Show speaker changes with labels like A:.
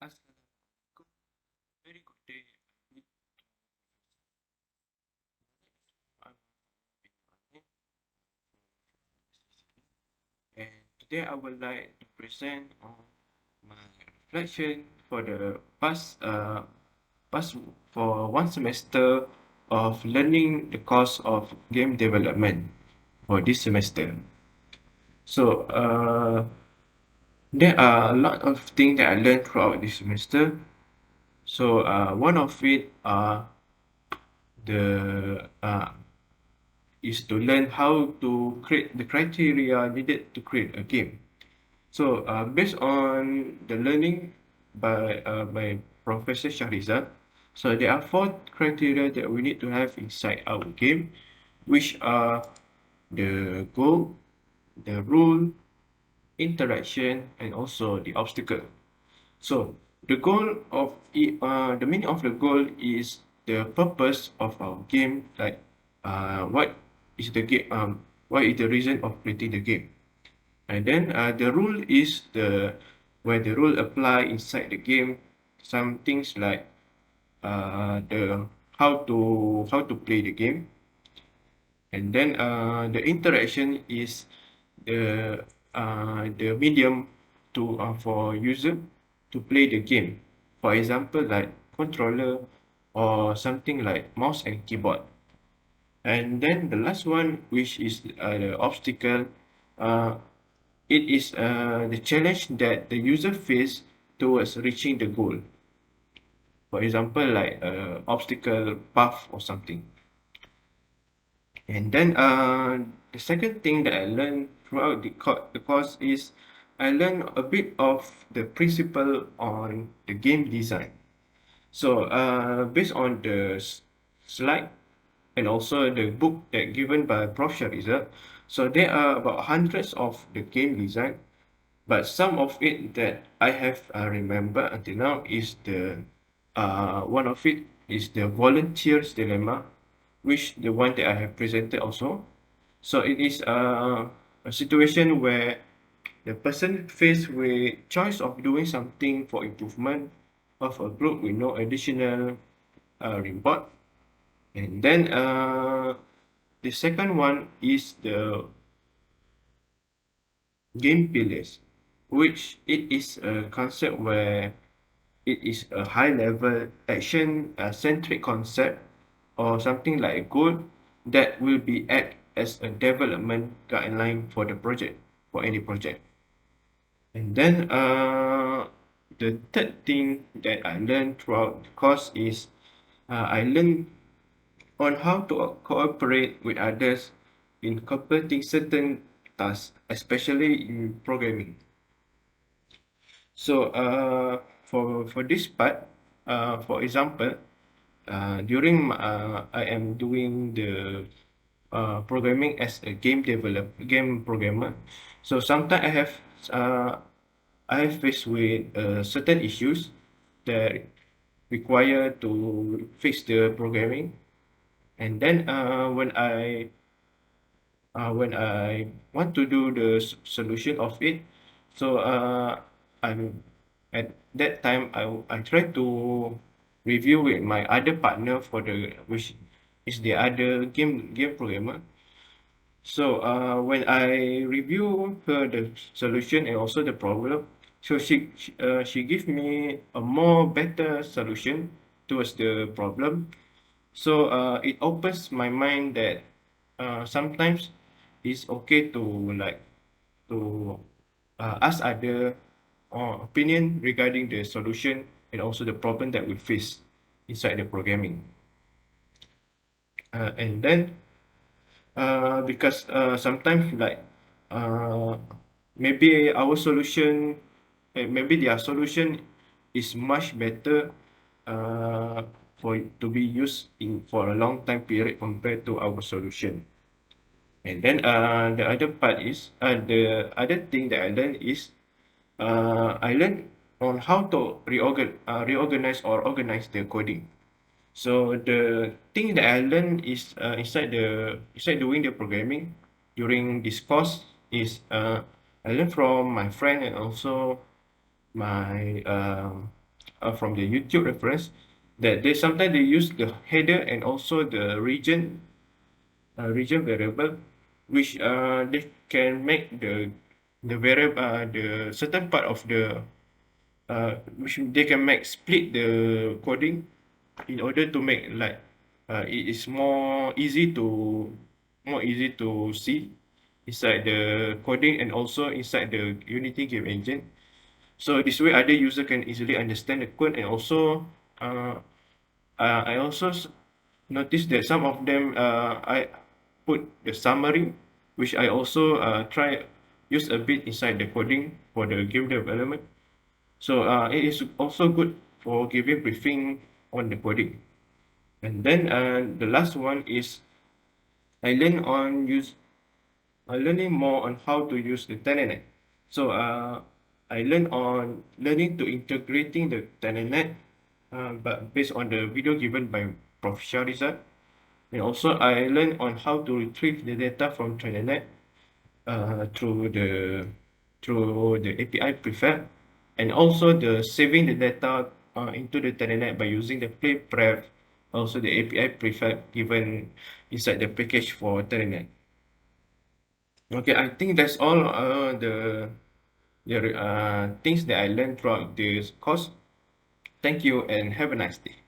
A: Assalamualaikum. Very good day. I'm and today I would like to present on my reflection for the past for one semester of learning the course of game development for this semester. So there are a lot of things that I learned throughout this semester. So one of it the is to learn how to create the criteria needed to create a game. So, based on the learning by Professor Shahriza, so there are four criteria that we need to have inside our game, which are the goal, the rule, interaction, and also the obstacle. So, the meaning of the goal is the purpose of our game, like what is the game, what is the reason of creating the game. And then the rule is the where the rule apply inside the game. Some things like the how to play the game, and then the interaction is the medium to for user to play the game. For example, like controller or something like mouse and keyboard. And then the last one, which is the obstacle, uh, it is the challenge that the user face towards reaching the goal. For example, like obstacle path or something. And then the second thing that I learned throughout the course is I learned a bit of the principle on the game design. So based on the slide and also the book that given by Prof. Shariza, so there are about hundreds of the game design. But some of it that I have remembered until now is the one of it is the volunteer's dilemma, which the one that I have presented also. So it is a situation where the person faced with choice of doing something for improvement of a group with no additional reward. And then the second one is the game pillars, which it is a concept where it is a high level action centric concept or something like a goal that will be act as a development guideline for the project, for any project. And then the third thing that I learned throughout the course is I learned on how to cooperate with others in completing certain tasks, especially in programming. So for this part, for example, I am doing the programming as a game programmer. So sometimes uh, I have faced with certain issues that require to fix the programming, and then when I want to do the solution of it, so I'm at that time I try to review with my other partner for the which is the other game programmer. So when I review her the solution and also the problem, so she give me a more better solution towards the problem. So it opens my mind that sometimes it's okay to like to ask other opinion regarding the solution and also the problem that we face inside the programming. And then because sometimes like uh, maybe our solution maybe their solution is much better uh, for it to be used in for a long time period compared to our solution. And then the other thing that I learned is I learned on how to reorganize or organize the coding. So the thing that I learned is inside doing the programming during this course is I learned from my friend and also my from the YouTube reference that they sometimes they use the header and also the region variable, which they can make the variable the certain part of the which they can make split the coding in order to make like it is more easy to see inside the coding and also inside the Unity game engine. So this way other user can easily understand the code, and also uh, I also noticed that some of them I put the summary, which I also try use a bit inside the coding for the game development. So it is also good for giving briefing on the coding. And then the last one is I learn on use learning more on how to use the Telnet. So I learn on learning to integrating the Telnet, but based on the video given by Prof. Sharizad. And also I learn on how to retrieve the data from Telnet uh, through the through the API prefab, and also the saving the data into the Telnet by using the play pref, also the API prefab given inside the package for Telnet. Okay, I think that's all the things that I learned throughout this course. Thank you and have a nice day.